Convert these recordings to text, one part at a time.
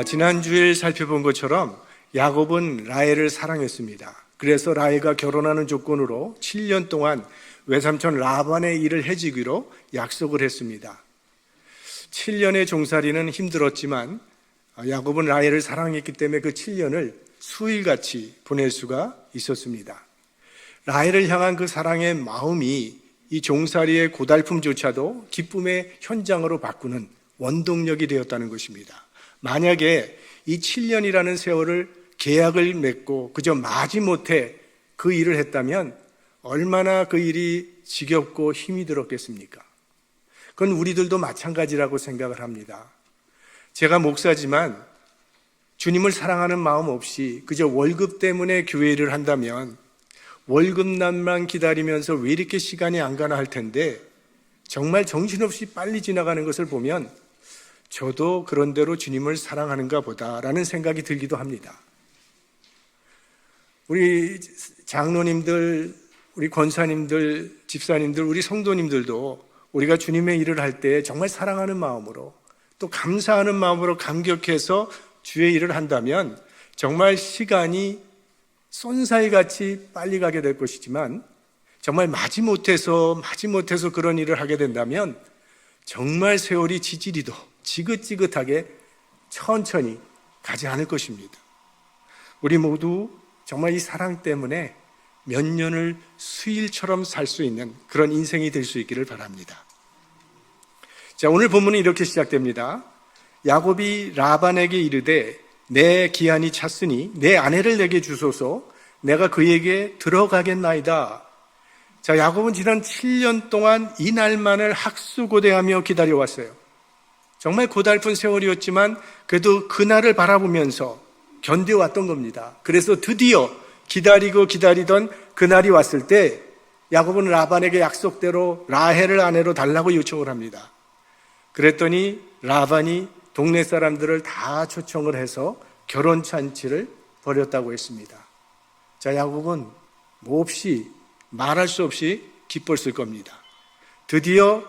지난 주일 살펴본 것처럼 야곱은 라헬을 사랑했습니다. 그래서 라헬과 결혼하는 조건으로 7년 동안 외삼촌 라반의 일을 해주기로 약속을 했습니다. 7년의 종살이는 힘들었지만 야곱은 라헬을 사랑했기 때문에 그 7년을 수일같이 보낼 수가 있었습니다. 라헬을 향한 그 사랑의 마음이 이 종살이의 고달픔조차도 기쁨의 현장으로 바꾸는 원동력이 되었다는 것입니다. 만약에 이 7년이라는 세월을 계약을 맺고 그저 마지못해 그 일을 했다면 얼마나 그 일이 지겹고 힘이 들었겠습니까? 그건 우리들도 마찬가지라고 생각을 합니다. 제가 목사지만 주님을 사랑하는 마음 없이 그저 월급 때문에 교회 일을 한다면 월급날만 기다리면서 왜 이렇게 시간이 안 가나 할 텐데 정말 정신없이 빨리 지나가는 것을 보면 저도 그런 대로 주님을 사랑하는가 보다라는 생각이 들기도 합니다. 우리 장로님들, 우리 권사님들, 집사님들, 우리 성도님들도 우리가 주님의 일을 할 때 정말 사랑하는 마음으로 또 감사하는 마음으로 감격해서 주의 일을 한다면 정말 시간이 쏜살같이 빨리 가게 될 것이지만 정말 마지못해서 그런 일을 하게 된다면 정말 세월이 지지리도 지긋지긋하게 천천히 가지 않을 것입니다. 우리 모두 정말 이 사랑 때문에 몇 년을 수일처럼 살 수 있는 그런 인생이 될 수 있기를 바랍니다. 자, 오늘 본문은 이렇게 시작됩니다. 야곱이 라반에게 이르되 내 기한이 찼으니 내 아내를 내게 주소서 내가 그에게 들어가겠나이다. 자, 야곱은 지난 7년 동안 이 날만을 학수고대하며 기다려왔어요. 정말 고달픈 세월이었지만 그래도 그날을 바라보면서 견뎌왔던 겁니다. 그래서 드디어 기다리던 그날이 왔을 때 야곱은 라반에게 약속대로 라헬을 아내로 달라고 요청을 합니다. 그랬더니 라반이 동네 사람들을 다 초청을 해서 결혼잔치를 벌였다고 했습니다. 자, 야곱은 몹시 말할 수 없이 기뻤을 겁니다. 드디어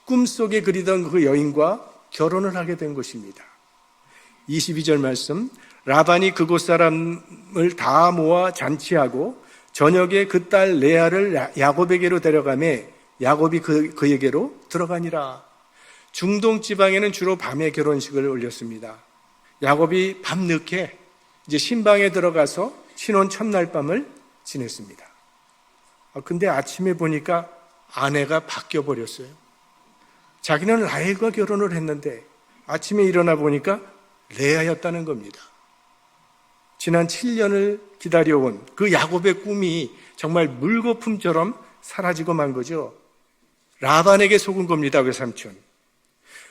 꿈속에 그리던 그 여인과 결혼을 하게 된 것입니다. 22절 말씀, 라반이 그곳 사람을 다 모아 잔치하고 저녁에 그 딸 레아를 야곱에게로 데려가매 야곱이 그에게로 들어가니라. 중동 지방에는 주로 밤에 결혼식을 올렸습니다. 야곱이 밤늦게 이제 신방에 들어가서 신혼 첫날 밤을 지냈습니다. 근데 아침에 보니까 아내가 바뀌어 버렸어요. 자기는 라헬과 결혼을 했는데 아침에 일어나 보니까 레아였다는 겁니다. 지난 7년을 기다려온 그 야곱의 꿈이 정말 물거품처럼 사라지고 만 거죠. 라반에게 속은 겁니다, 외삼촌.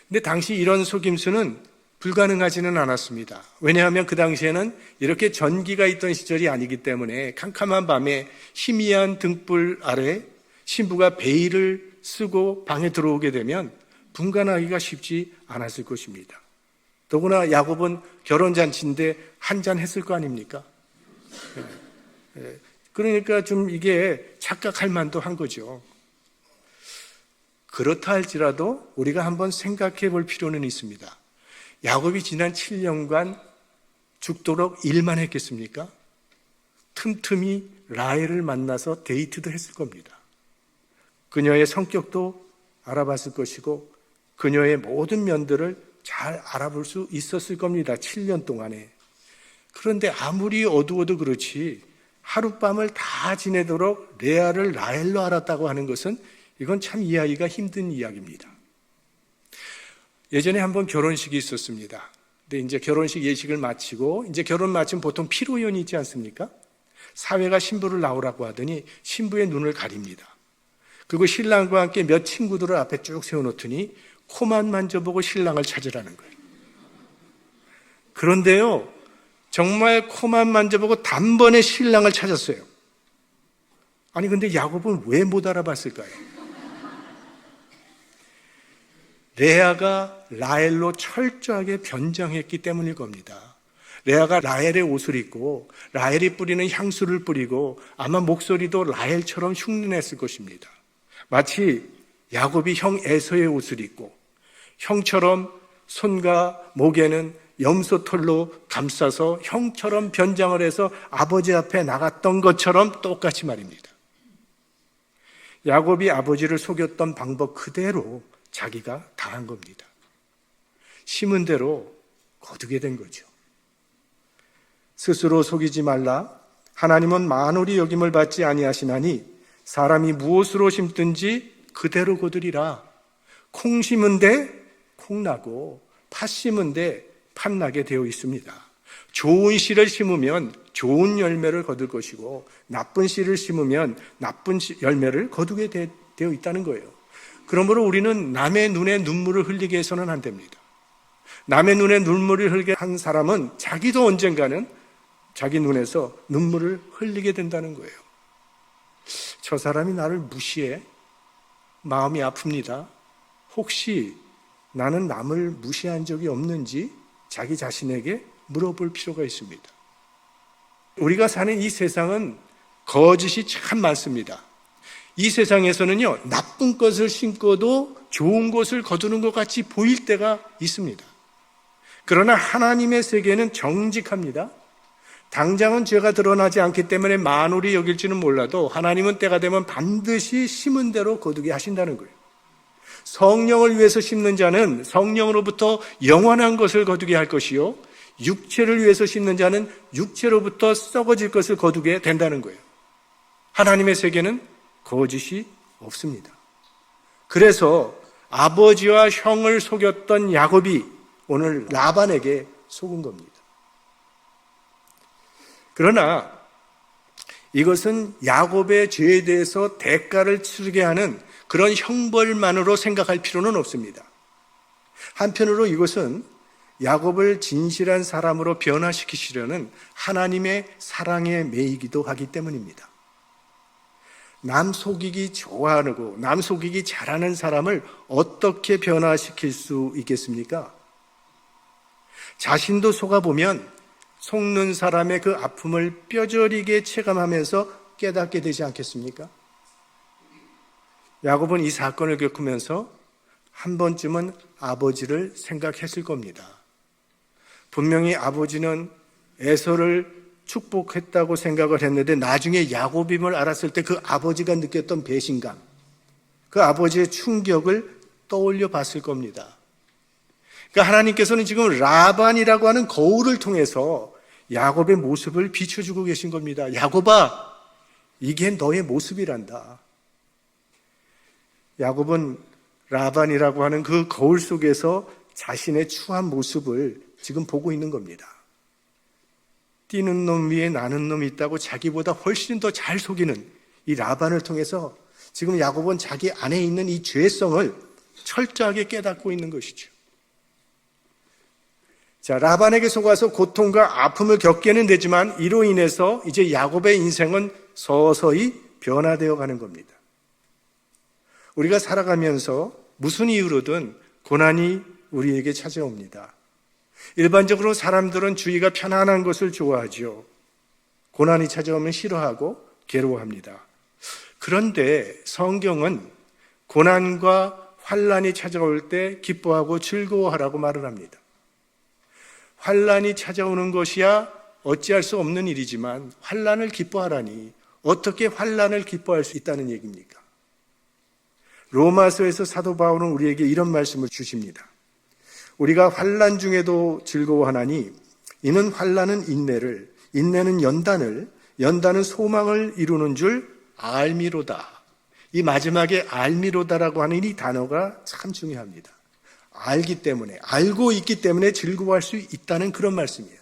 근데 당시 이런 속임수는 불가능하지는 않았습니다. 왜냐하면 그 당시에는 이렇게 전기가 있던 시절이 아니기 때문에 캄캄한 밤에 희미한 등불 아래 신부가 베일을 쓰고 방에 들어오게 되면 분간하기가 쉽지 않았을 것입니다. 더구나 야곱은 결혼잔치인데 한잔 했을 거 아닙니까? 그러니까 좀 이게 착각할 만도 한 거죠. 그렇다 할지라도 우리가 한번 생각해 볼 필요는 있습니다. 야곱이 지난 7년간 죽도록 일만 했겠습니까? 틈틈이 라헬을 만나서 데이트도 했을 겁니다. 그녀의 성격도 알아봤을 것이고 그녀의 모든 면들을 잘 알아볼 수 있었을 겁니다. 7년 동안에. 그런데 아무리 어두워도 그렇지 하룻밤을 다 지내도록 레아를 라헬로 알았다고 하는 것은 이건 참 이해하기가 힘든 이야기입니다. 예전에 한번 결혼식이 있었습니다. 근데 이제 결혼식 예식을 마치고 이제 결혼 마치면 보통 피로연이 있지 않습니까? 사회가 신부를 나오라고 하더니 신부의 눈을 가립니다. 그리고 신랑과 함께 몇 친구들을 앞에 쭉 세워놓더니 코만 만져보고 신랑을 찾으라는 거예요. 그런데요, 정말 코만 만져보고 단번에 신랑을 찾았어요. 아니 근데 야곱은 왜 못 알아봤을까요? 레아가 라헬로 철저하게 변장했기 때문일 겁니다. 레아가 라헬의 옷을 입고 라헬이 뿌리는 향수를 뿌리고 아마 목소리도 라헬처럼 흉내냈을 것입니다. 마치 야곱이 형 에서의 옷을 입고 형처럼 손과 목에는 염소털로 감싸서 형처럼 변장을 해서 아버지 앞에 나갔던 것처럼 똑같이 말입니다. 야곱이 아버지를 속였던 방법 그대로 자기가 당한 겁니다. 심은 대로 거두게 된 거죠. 스스로 속이지 말라. 하나님은 만홀히 여김을 받지 아니하시나니 사람이 무엇으로 심든지 그대로 거두리라. 콩 심은 데 콩 나고 팥 심은 데 팥 나게 되어 있습니다. 좋은 씨를 심으면 좋은 열매를 거둘 것이고 나쁜 씨를 심으면 나쁜 열매를 거두게 되어 있다는 거예요. 그러므로 우리는 남의 눈에 눈물을 흘리게 해서는 안 됩니다. 남의 눈에 눈물을 흘리게 한 사람은 자기도 언젠가는 자기 눈에서 눈물을 흘리게 된다는 거예요. 저 사람이 나를 무시해? 마음이 아픕니다. 혹시 나는 남을 무시한 적이 없는지 자기 자신에게 물어볼 필요가 있습니다. 우리가 사는 이 세상은 거짓이 참 많습니다. 이 세상에서는요, 나쁜 것을 심고도 좋은 것을 거두는 것 같이 보일 때가 있습니다. 그러나 하나님의 세계는 정직합니다. 당장은 죄가 드러나지 않기 때문에 만홀히 여길지는 몰라도 하나님은 때가 되면 반드시 심은 대로 거두게 하신다는 거예요. 성령을 위해서 심는 자는 성령으로부터 영원한 것을 거두게 할 것이요, 육체를 위해서 심는 자는 육체로부터 썩어질 것을 거두게 된다는 거예요. 하나님의 세계는 거짓이 없습니다. 그래서 아버지와 형을 속였던 야곱이 오늘 라반에게 속은 겁니다. 그러나 이것은 야곱의 죄에 대해서 대가를 치르게 하는 그런 형벌만으로 생각할 필요는 없습니다. 한편으로 이것은 야곱을 진실한 사람으로 변화시키시려는 하나님의 사랑의 매이기도 하기 때문입니다. 남 속이기 좋아하고 남 속이기 잘하는 사람을 어떻게 변화시킬 수 있겠습니까? 자신도 속아보면 속는 사람의 그 아픔을 뼈저리게 체감하면서 깨닫게 되지 않겠습니까? 야곱은 이 사건을 겪으면서 한 번쯤은 아버지를 생각했을 겁니다. 분명히 아버지는 에서를 축복했다고 생각을 했는데 나중에 야곱임을 알았을 때 그 아버지가 느꼈던 배신감, 그 아버지의 충격을 떠올려 봤을 겁니다. 그러니까 하나님께서는 지금 라반이라고 하는 거울을 통해서 야곱의 모습을 비춰주고 계신 겁니다. 야곱아, 이게 너의 모습이란다. 야곱은 라반이라고 하는 그 거울 속에서 자신의 추한 모습을 지금 보고 있는 겁니다. 뛰는 놈 위에 나는 놈이 있다고 자기보다 훨씬 더 잘 속이는 이 라반을 통해서 지금 야곱은 자기 안에 있는 이 죄성을 철저하게 깨닫고 있는 것이죠. 자, 라반에게 속아서 고통과 아픔을 겪게는 되지만 이로 인해서 이제 야곱의 인생은 서서히 변화되어 가는 겁니다. 우리가 살아가면서 무슨 이유로든 고난이 우리에게 찾아옵니다. 일반적으로 사람들은 주위가 편안한 것을 좋아하죠. 고난이 찾아오면 싫어하고 괴로워합니다. 그런데 성경은 고난과 환난이 찾아올 때 기뻐하고 즐거워하라고 말을 합니다. 환난이 찾아오는 것이야 어찌할 수 없는 일이지만 환난을 기뻐하라니 어떻게 환난을 기뻐할 수 있다는 얘기입니까? 로마서에서 사도 바울은 우리에게 이런 말씀을 주십니다. 우리가 환난 중에도 즐거워하나니 이는 환난은 인내를, 인내는 연단을, 연단은 소망을 이루는 줄 알미로다. 이 마지막에 알미로다라고 하는 이 단어가 참 중요합니다. 알기 때문에, 알고 있기 때문에 즐거워할 수 있다는 그런 말씀이에요.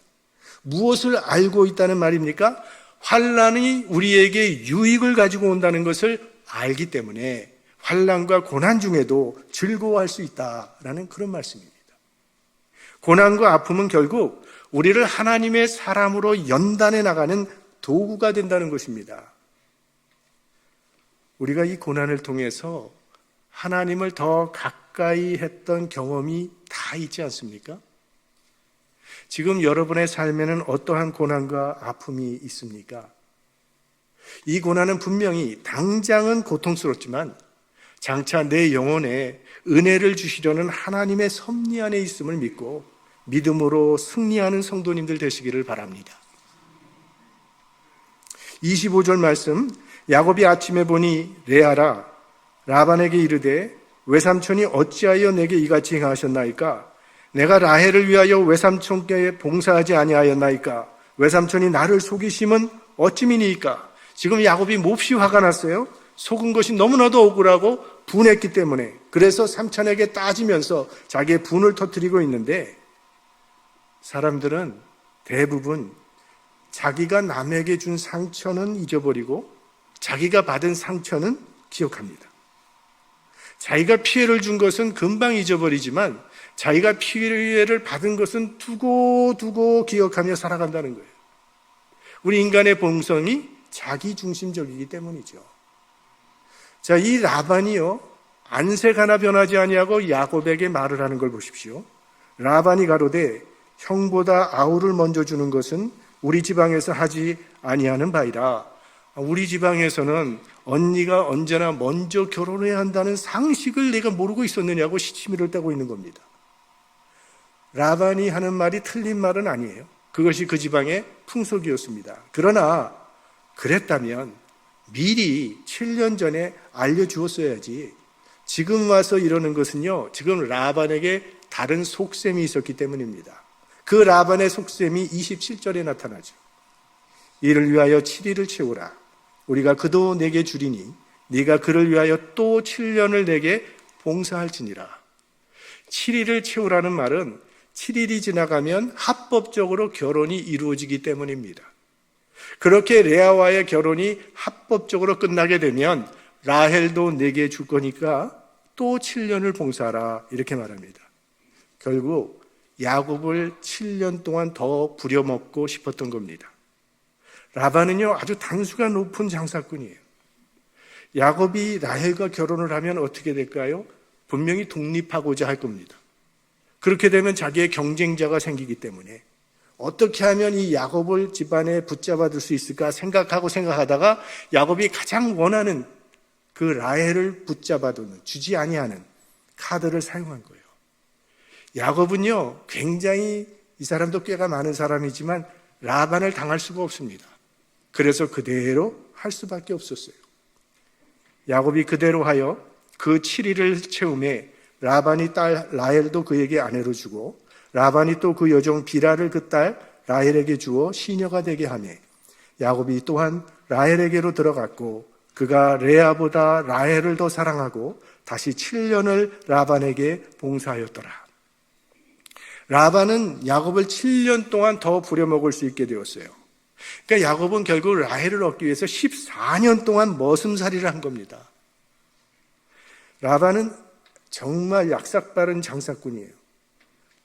무엇을 알고 있다는 말입니까? 환난이 우리에게 유익을 가지고 온다는 것을 알기 때문에 환난과 고난 중에도 즐거워할 수 있다라는 그런 말씀입니다. 고난과 아픔은 결국 우리를 하나님의 사람으로 연단해 나가는 도구가 된다는 것입니다. 우리가 이 고난을 통해서 하나님을 더 가까이 했던 경험이 다 있지 않습니까? 지금 여러분의 삶에는 어떠한 고난과 아픔이 있습니까? 이 고난은 분명히 당장은 고통스럽지만 장차 내 영혼에 은혜를 주시려는 하나님의 섭리 안에 있음을 믿고 믿음으로 승리하는 성도님들 되시기를 바랍니다. 25절 말씀, 야곱이 아침에 보니 레아라 라반에게 이르되 외삼촌이 어찌하여 내게 이같이 행하셨나이까? 내가 라헬을 위하여 외삼촌께 봉사하지 아니하였나이까? 외삼촌이 나를 속이심은 어찌미니이까? 지금 야곱이 몹시 화가 났어요. 속은 것이 너무나도 억울하고 분했기 때문에. 그래서 삼촌에게 따지면서 자기의 분을 터뜨리고 있는데, 사람들은 대부분 자기가 남에게 준 상처는 잊어버리고 자기가 받은 상처는 기억합니다. 자기가 피해를 준 것은 금방 잊어버리지만 자기가 피해를 받은 것은 두고 기억하며 살아간다는 거예요. 우리 인간의 본성이 자기중심적이기 때문이죠. 자, 이 라반이요, 안색 하나 변하지 아니하고 야곱에게 말을 하는 걸 보십시오. 라반이 가로되 형보다 아우를 먼저 주는 것은 우리 지방에서 하지 아니하는 바이라. 우리 지방에서는 언니가 언제나 먼저 결혼해야 한다는 상식을 내가 모르고 있었느냐고 시치미를 떼고 있는 겁니다. 라반이 하는 말이 틀린 말은 아니에요. 그것이 그 지방의 풍속이었습니다. 그러나 그랬다면 미리 7년 전에 알려주었어야지. 지금 와서 이러는 것은요, 지금 라반에게 다른 속셈이 있었기 때문입니다. 그 라반의 속셈이 27절에 나타나죠. 이를 위하여 7일을 채우라. 우리가 그도 내게 주리니 네가 그를 위하여 또 7년을 내게 봉사할지니라. 7일을 채우라는 말은 7일이 지나가면 합법적으로 결혼이 이루어지기 때문입니다. 그렇게 레아와의 결혼이 합법적으로 끝나게 되면 라헬도 내게 줄 거니까 또 7년을 봉사하라, 이렇게 말합니다. 결국 야곱을 7년 동안 더 부려먹고 싶었던 겁니다. 라반은요, 아주 단수가 높은 장사꾼이에요. 야곱이 라헬과 결혼을 하면 어떻게 될까요? 분명히 독립하고자 할 겁니다. 그렇게 되면 자기의 경쟁자가 생기기 때문에 어떻게 하면 이 야곱을 집안에 붙잡아둘 수 있을까 생각하다가 야곱이 가장 원하는 그 라헬을 붙잡아두는, 주지 아니하는 카드를 사용한 거예요. 야곱은요, 굉장히, 이 사람도 꽤가 많은 사람이지만 라반을 당할 수가 없습니다. 그래서 그대로 할 수밖에 없었어요. 야곱이 그대로 하여 그 7일을 채움에 라반이 딸 라헬도 그에게 아내로 주고 라반이 또 그 여종 비라를 그 딸 라헬에게 주어 시녀가 되게 하며 야곱이 또한 라헬에게로 들어갔고 그가 레아보다 라헬을 더 사랑하고 다시 7년을 라반에게 봉사하였더라. 라반은 야곱을 7년 동안 더 부려먹을 수 있게 되었어요. 그러니까 야곱은 결국 라헬을 얻기 위해서 14년 동안 머슴살이를 한 겁니다. 라반은 정말 약삭빠른 장사꾼이에요.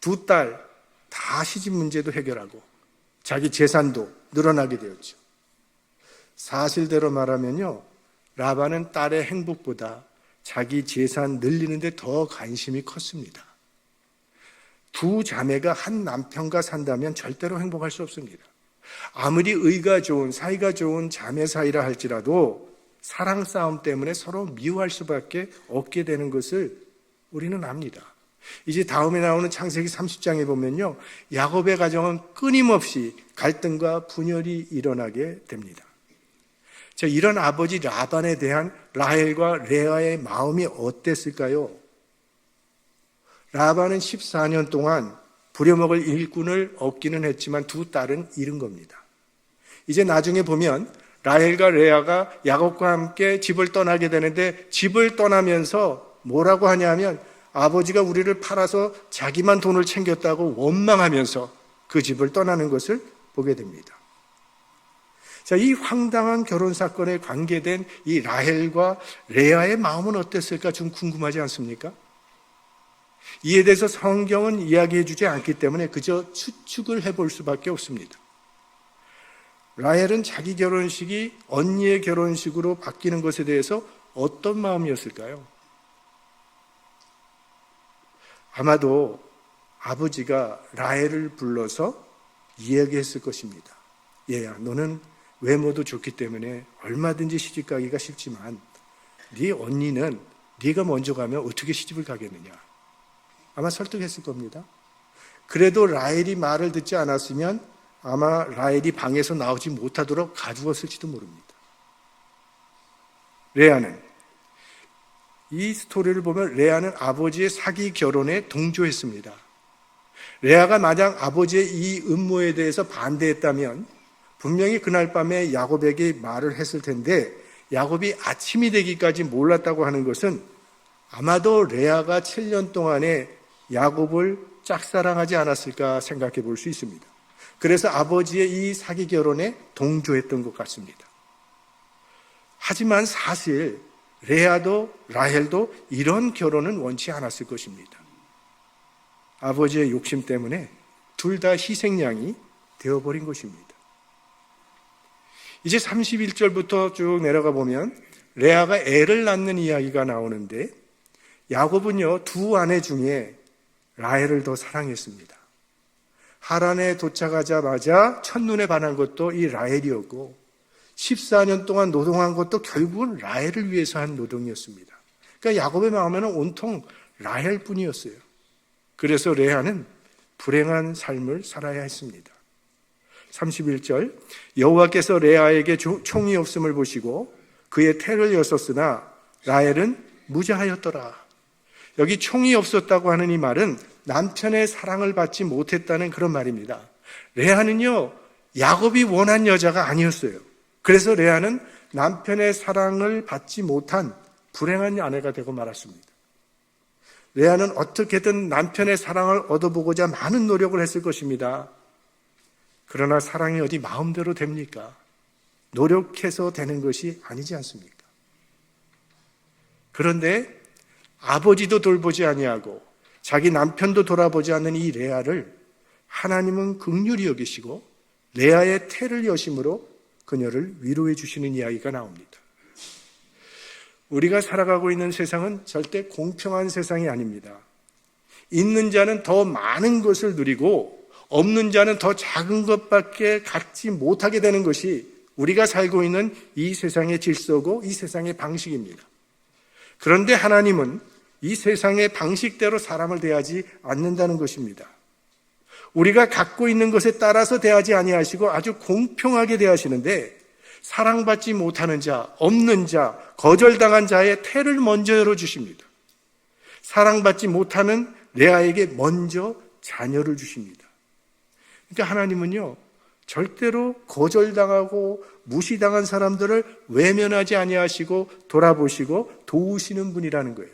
두 딸 다 시집 문제도 해결하고 자기 재산도 늘어나게 되었죠. 사실대로 말하면요, 라반은 딸의 행복보다 자기 재산 늘리는데 더 관심이 컸습니다. 두 자매가 한 남편과 산다면 절대로 행복할 수 없습니다. 아무리 의가 좋은, 사이가 좋은 자매 사이라 할지라도 사랑 싸움 때문에 서로 미워할 수밖에 없게 되는 것을 우리는 압니다. 이제 다음에 나오는 창세기 30장에 보면요, 야곱의 가정은 끊임없이 갈등과 분열이 일어나게 됩니다. 자, 이런 아버지 라반에 대한 라헬과 레아의 마음이 어땠을까요? 라반은 14년 동안 부려먹을 일꾼을 얻기는 했지만 두 딸은 잃은 겁니다. 이제 나중에 보면 라헬과 레아가 야곱과 함께 집을 떠나게 되는데 집을 떠나면서 뭐라고 하냐면 아버지가 우리를 팔아서 자기만 돈을 챙겼다고 원망하면서 그 집을 떠나는 것을 보게 됩니다. 자, 이 황당한 결혼 사건에 관계된 이 라헬과 레아의 마음은 어땠을까 좀 궁금하지 않습니까? 이에 대해서 성경은 이야기해 주지 않기 때문에 그저 추측을 해볼 수밖에 없습니다. 라헬은 자기 결혼식이 언니의 결혼식으로 바뀌는 것에 대해서 어떤 마음이었을까요? 아마도 아버지가 라헬을 불러서 이야기했을 것입니다. 얘야, 너는 외모도 좋기 때문에 얼마든지 시집 가기가 쉽지만 네 언니는 네가 먼저 가면 어떻게 시집을 가겠느냐. 아마 설득했을 겁니다. 그래도 라헬이 말을 듣지 않았으면 아마 라헬이 방에서 나오지 못하도록 가두었을지도 모릅니다. 레아는, 이 스토리를 보면 레아는 아버지의 사기 결혼에 동조했습니다. 레아가 만약 아버지의 이 음모에 대해서 반대했다면 분명히 그날 밤에 야곱에게 말을 했을 텐데, 야곱이 아침이 되기까지 몰랐다고 하는 것은 아마도 레아가 7년 동안에 야곱을 짝사랑하지 않았을까 생각해 볼 수 있습니다. 그래서 아버지의 이 사기 결혼에 동조했던 것 같습니다. 하지만 사실 레아도 라헬도 이런 결혼은 원치 않았을 것입니다. 아버지의 욕심 때문에 둘 다 희생양이 되어버린 것입니다. 이제 31절부터 쭉 내려가 보면 레아가 애를 낳는 이야기가 나오는데, 야곱은요, 두 아내 중에 라헬을 더 사랑했습니다. 하란에 도착하자마자 첫눈에 반한 것도 이 라헬이었고, 14년 동안 노동한 것도 결국은 라헬을 위해서 한 노동이었습니다. 그러니까 야곱의 마음에는 온통 라헬뿐이었어요. 그래서 레아는 불행한 삶을 살아야 했습니다. 31절, 여호와께서 레아에게 총이 없음을 보시고 그의 태를 여섰으나 라헬은 무자하였더라. 여기 총이 없었다고 하는 이 말은 남편의 사랑을 받지 못했다는 그런 말입니다. 레아는요, 야곱이 원한 여자가 아니었어요. 그래서 레아는 남편의 사랑을 받지 못한 불행한 아내가 되고 말았습니다. 레아는 어떻게든 남편의 사랑을 얻어보고자 많은 노력을 했을 것입니다. 그러나 사랑이 어디 마음대로 됩니까? 노력해서 되는 것이 아니지 않습니까? 그런데 아버지도 돌보지 아니하고 자기 남편도 돌아보지 않는 이 레아를 하나님은 긍휼히 여기시고 레아의 태를 여심으로 그녀를 위로해 주시는 이야기가 나옵니다. 우리가 살아가고 있는 세상은 절대 공평한 세상이 아닙니다. 있는 자는 더 많은 것을 누리고 없는 자는 더 작은 것밖에 갖지 못하게 되는 것이 우리가 살고 있는 이 세상의 질서고 이 세상의 방식입니다. 그런데 하나님은 이 세상의 방식대로 사람을 대하지 않는다는 것입니다. 우리가 갖고 있는 것에 따라서 대하지 아니하시고 아주 공평하게 대하시는데, 사랑받지 못하는 자, 없는 자, 거절당한 자의 태를 먼저 열어주십니다. 사랑받지 못하는 레아에게 먼저 자녀를 주십니다. 그러니까 하나님은요, 절대로 거절당하고 무시당한 사람들을 외면하지 아니하시고 돌아보시고 도우시는 분이라는 거예요.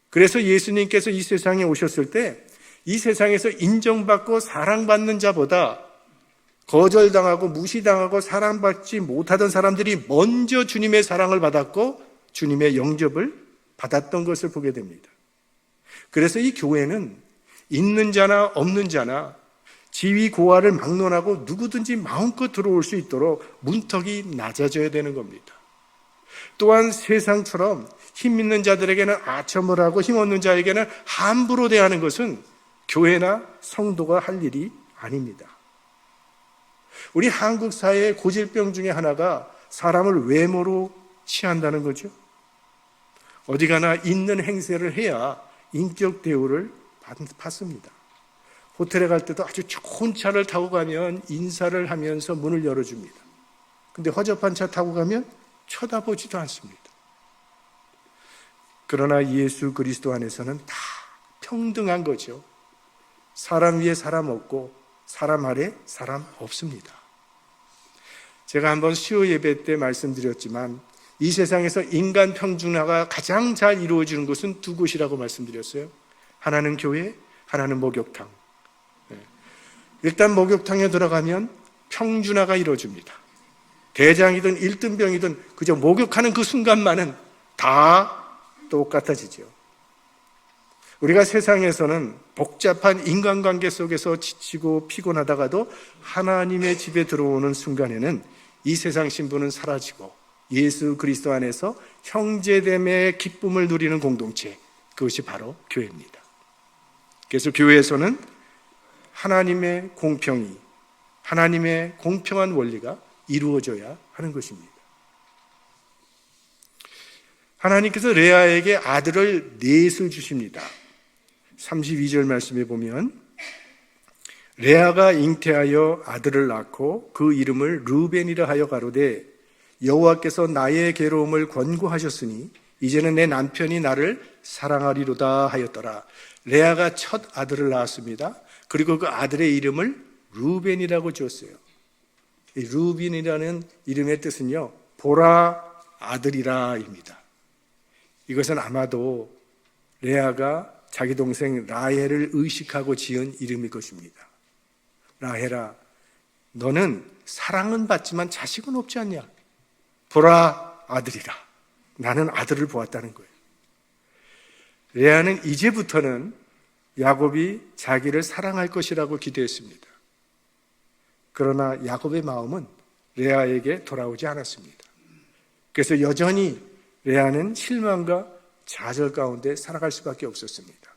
그래서 예수님께서 이 세상에 오셨을 때 이 세상에서 인정받고 사랑받는 자보다 거절당하고 무시당하고 사랑받지 못하던 사람들이 먼저 주님의 사랑을 받았고 주님의 영접을 받았던 것을 보게 됩니다. 그래서 이 교회는 있는 자나 없는 자나 지위 고하를 막론하고 누구든지 마음껏 들어올 수 있도록 문턱이 낮아져야 되는 겁니다. 또한 세상처럼 힘 있는 자들에게는 아첨을 하고 힘 없는 자에게는 함부로 대하는 것은 교회나 성도가 할 일이 아닙니다. 우리 한국 사회의 고질병 중에 하나가 사람을 외모로 취한다는 거죠. 어디 가나 있는 행세를 해야 인격 대우를 받습니다. 호텔에 갈 때도 아주 좋은 차를 타고 가면 인사를 하면서 문을 열어줍니다. 근데 허접한 차 타고 가면 쳐다보지도 않습니다. 그러나 예수 그리스도 안에서는 다 평등한 거죠. 사람 위에 사람 없고 사람 아래 사람 없습니다. 제가 한번 수요 예배 때 말씀드렸지만 이 세상에서 인간 평준화가 가장 잘 이루어지는 곳은 두 곳이라고 말씀드렸어요. 하나는 교회, 하나는 목욕탕. 일단 목욕탕에 들어가면 평준화가 이루어집니다. 대장이든 1등병이든 그저 목욕하는 그 순간만은 다 똑같아지죠. 우리가 세상에서는 복잡한 인간관계 속에서 지치고 피곤하다가도 하나님의 집에 들어오는 순간에는 이 세상 신분은 사라지고 예수 그리스도 안에서 형제됨의 기쁨을 누리는 공동체, 그것이 바로 교회입니다. 그래서 교회에서는 하나님의 공평이, 하나님의 공평한 원리가 이루어져야 하는 것입니다. 하나님께서 레아에게 아들을 넷을 주십니다. 32절 말씀에 보면 레아가 잉태하여 아들을 낳고 그 이름을 르벤이라 하여 가로되 여호와께서 나의 괴로움을 권고하셨으니 이제는 내 남편이 나를 사랑하리로다 하였더라. 레아가 첫 아들을 낳았습니다. 그리고 그 아들의 이름을 르벤이라고 지었어요. 이 르벤이라는 이름의 뜻은요, 보라 아들이라입니다. 이것은 아마도 레아가 자기 동생 라헬을 의식하고 지은 이름일 것입니다. 라헬아, 너는 사랑은 받지만 자식은 없지 않냐? 보라 아들이라. 나는 아들을 보았다는 거예요. 레아는 이제부터는 야곱이 자기를 사랑할 것이라고 기대했습니다. 그러나 야곱의 마음은 레아에게 돌아오지 않았습니다. 그래서 여전히 레아는 실망과 좌절 가운데 살아갈 수밖에 없었습니다.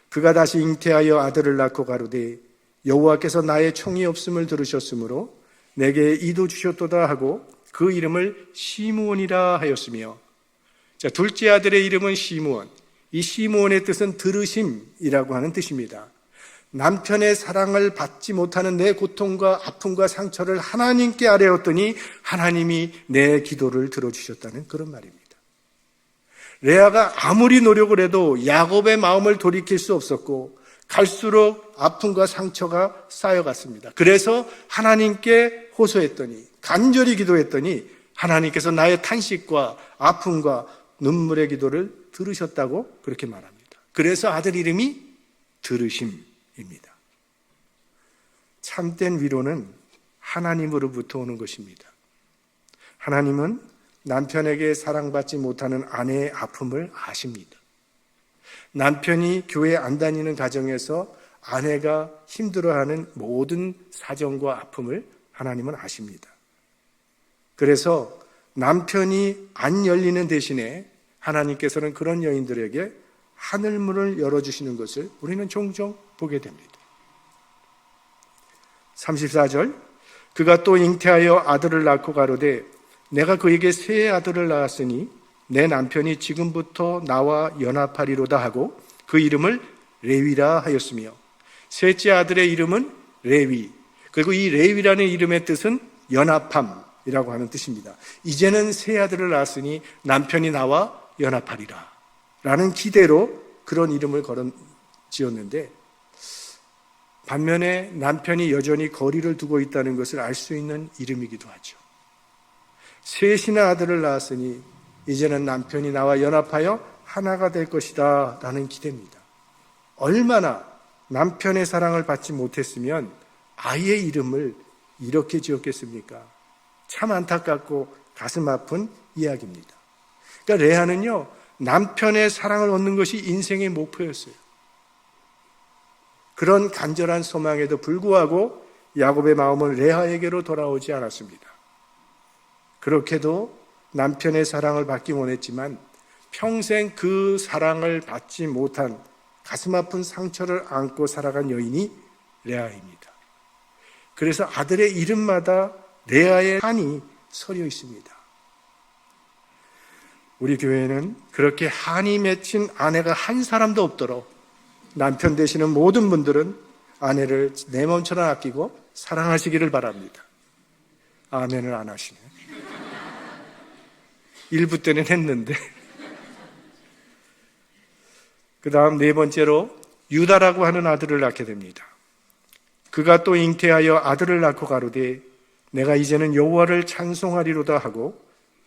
그가 다시 잉태하여 아들을 낳고 가로되 여호와께서 나의 총이 없음을 들으셨으므로 내게 이도 주셨도다 하고 그 이름을 시므온이라 하였으며, 자, 둘째 아들의 이름은 시므온. 이 시므온의 뜻은 들으심이라고 하는 뜻입니다. 남편의 사랑을 받지 못하는 내 고통과 아픔과 상처를 하나님께 아뢰었더니 하나님이 내 기도를 들어주셨다는 그런 말입니다. 레아가 아무리 노력을 해도 야곱의 마음을 돌이킬 수 없었고 갈수록 아픔과 상처가 쌓여갔습니다. 그래서 하나님께 호소했더니, 간절히 기도했더니 하나님께서 나의 탄식과 아픔과 눈물의 기도를 들으셨다고 그렇게 말합니다. 그래서 아들 이름이 들으심입니다. 참된 위로는 하나님으로부터 오는 것입니다. 하나님은 남편에게 사랑받지 못하는 아내의 아픔을 아십니다. 남편이 교회 안 다니는 가정에서 아내가 힘들어하는 모든 사정과 아픔을 하나님은 아십니다. 그래서 남편이 안 열리는 대신에 하나님께서는 그런 여인들에게 하늘문을 열어주시는 것을 우리는 종종 보게 됩니다. 34절, 그가 또 잉태하여 아들을 낳고 가로되 내가 그에게 세 아들을 낳았으니 내 남편이 지금부터 나와 연합하리로다 하고 그 이름을 레위라 하였으며, 셋째 아들의 이름은 레위, 그리고 이 레위라는 이름의 뜻은 연합함이라고 하는 뜻입니다. 이제는 세 아들을 낳았으니 남편이 나와 연합하리라 라는 기대로 그런 이름을 지었는데, 반면에 남편이 여전히 거리를 두고 있다는 것을 알 수 있는 이름이기도 하죠. 셋이나 아들을 낳았으니 이제는 남편이 나와 연합하여 하나가 될 것이다 라는 기대입니다. 얼마나 남편의 사랑을 받지 못했으면 아이의 이름을 이렇게 지었겠습니까? 참 안타깝고 가슴 아픈 이야기입니다. 그러니까 레아는요, 남편의 사랑을 얻는 것이 인생의 목표였어요. 그런 간절한 소망에도 불구하고 야곱의 마음은 레아에게로 돌아오지 않았습니다. 그렇게도 남편의 사랑을 받기 원했지만 평생 그 사랑을 받지 못한 가슴 아픈 상처를 안고 살아간 여인이 레아입니다. 그래서 아들의 이름마다 레아의 한이 서려 있습니다. 우리 교회는 그렇게 한이 맺힌 아내가 한 사람도 없도록 남편 되시는 모든 분들은 아내를 내 몸처럼 아끼고 사랑하시기를 바랍니다. 아멘을 안 하시네. 일부 때는 했는데. 그 다음 네 번째로 유다라고 하는 아들을 낳게 됩니다. 그가 또 잉태하여 아들을 낳고 가로되 내가 이제는 여호와를 찬송하리로다 하고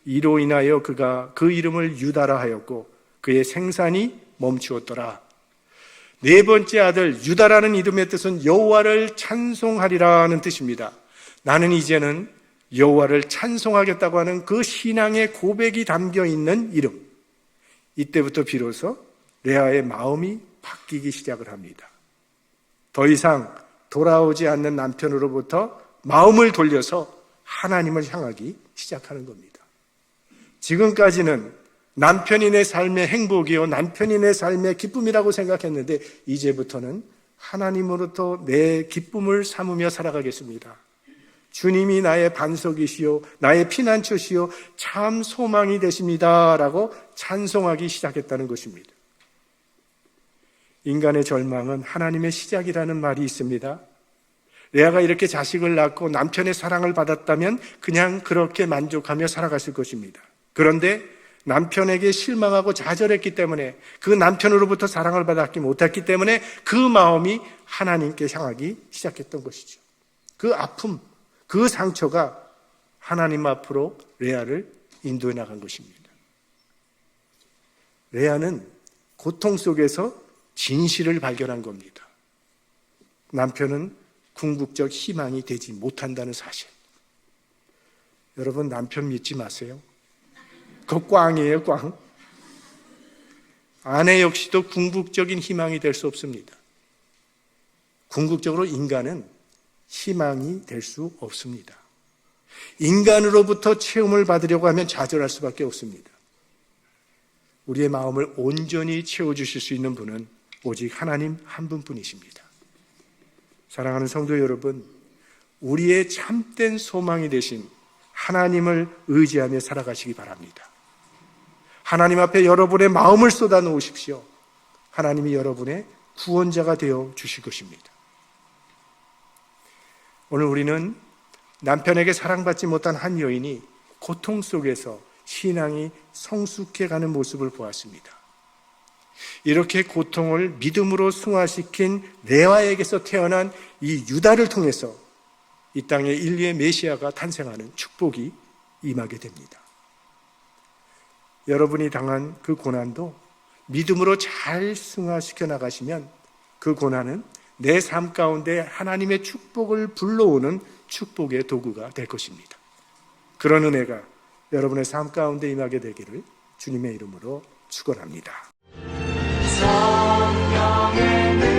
이로 인하여 그가 그 이름을 유다라 하였고 그의 생산이 멈추었더라. 네 번째 아들 유다라는 이름의 뜻은 여호와를 찬송하리라는 뜻입니다. 나는 이제는 여호와를 찬송하겠다고 하는 그 신앙의 고백이 담겨 있는 이름. 이때부터 비로소 레아의 마음이 바뀌기 시작을 합니다. 더 이상 돌아오지 않는 남편으로부터 마음을 돌려서 하나님을 향하기 시작하는 겁니다. 지금까지는 남편이 내 삶의 행복이요, 남편이 내 삶의 기쁨이라고 생각했는데 이제부터는 하나님으로부터 내 기쁨을 삼으며 살아가겠습니다. 주님이 나의 반석이시요 나의 피난처시요 참 소망이 되십니다 라고 찬송하기 시작했다는 것입니다. 인간의 절망은 하나님의 시작이라는 말이 있습니다. 레아가 이렇게 자식을 낳고 남편의 사랑을 받았다면 그냥 그렇게 만족하며 살아갔을 것입니다. 그런데 남편에게 실망하고 좌절했기 때문에, 그 남편으로부터 사랑을 받았기 못했기 때문에 그 마음이 하나님께 향하기 시작했던 것이죠. 그 아픔, 그 상처가 하나님 앞으로 레아를 인도해 나간 것입니다. 레아는 고통 속에서 진실을 발견한 겁니다. 남편은 궁극적 희망이 되지 못한다는 사실. 여러분, 남편 믿지 마세요. 그거 꽝이에요, 꽝. 아내 역시도 궁극적인 희망이 될 수 없습니다. 궁극적으로 인간은 희망이 될 수 없습니다. 인간으로부터 체험을 받으려고 하면 좌절할 수밖에 없습니다. 우리의 마음을 온전히 채워주실 수 있는 분은 오직 하나님 한 분뿐이십니다. 사랑하는 성도 여러분, 우리의 참된 소망이 되신 하나님을 의지하며 살아가시기 바랍니다. 하나님 앞에 여러분의 마음을 쏟아 놓으십시오. 하나님이 여러분의 구원자가 되어 주실 것입니다. 오늘 우리는 남편에게 사랑받지 못한 한 여인이 고통 속에서 신앙이 성숙해가는 모습을 보았습니다. 이렇게 고통을 믿음으로 승화시킨 레아에게서 태어난 이 유다를 통해서 이 땅에 인류의 메시아가 탄생하는 축복이 임하게 됩니다. 여러분이 당한 그 고난도 믿음으로 잘 승화시켜 나가시면 그 고난은 내 삶 가운데 하나님의 축복을 불러오는 축복의 도구가 될 것입니다. 그런 은혜가 여러분의 삶 가운데 임하게 되기를 주님의 이름으로 축원합니다. 성령의